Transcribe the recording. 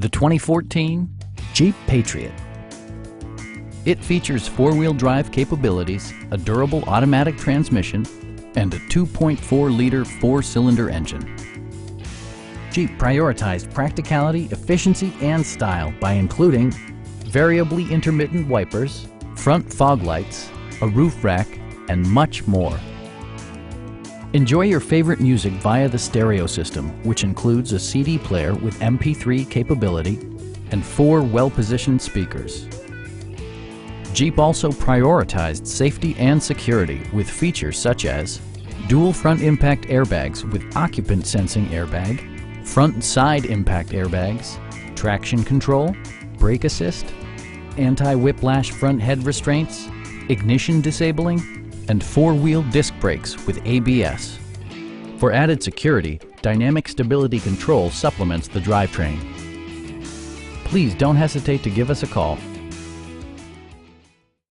The 2014 Jeep Patriot. It features four-wheel drive capabilities, a durable automatic transmission, and a 2.4-liter four-cylinder engine. Jeep prioritized practicality, efficiency, and style by including variably intermittent wipers, front fog lights, a roof rack, and much more. Enjoy your favorite music via the stereo system, which includes a CD player with MP3 capability and 4 well-positioned speakers. Jeep also prioritized safety and security with features such as dual front impact airbags with occupant sensing airbag, front and side impact airbags, traction control, brake assist, anti-whiplash front head restraints, ignition disabling, and 4-wheel disc brakes with ABS. For added security, Dynamic Stability Control supplements the drivetrain. Please don't hesitate to give us a call.